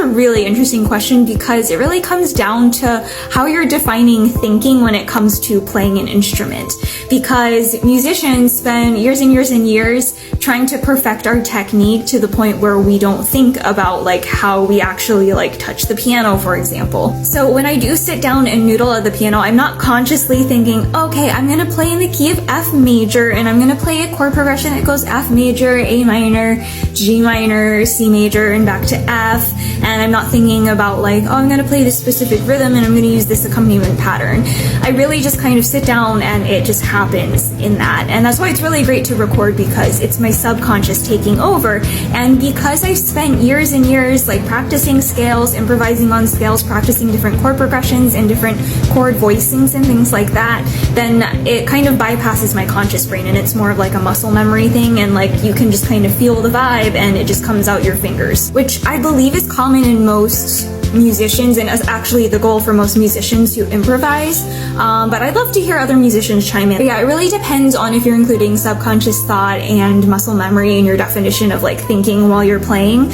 A really interesting question because it really comes down to how you're defining thinking when it comes to playing an instrument. Because musicians spend years and years and years trying to perfect our technique to the point where we don't think about like how we actually like touch the piano, for example. So when I do sit down and noodle at the piano, I'm not consciously thinking, okay, I'm gonna play in the key of F major and I'm gonna play a chord progression that goes F major, A minor, G minor, C major, and back to F. And I'm not thinking about like, oh, I'm gonna play this specific rhythm and I'm gonna use this accompaniment pattern. I really just kind of sit down and it just happens in that. And that's why it's really great to record, because it's my subconscious taking over. And because I've spent years and years like practicing scales, improvising on scales, practicing different chord progressions and different chord voicings and things like that, then it kind of bypasses my conscious brain and it's more of like a muscle memory thing, and like you can just kind of feel the vibe and it just comes out your fingers, which I believe is common in most musicians and is actually the goal for most musicians to improvise. But I'd love to hear other musicians chime in. But yeah, it really depends on if you're including subconscious thought and muscle memory in your definition of like thinking while you're playing.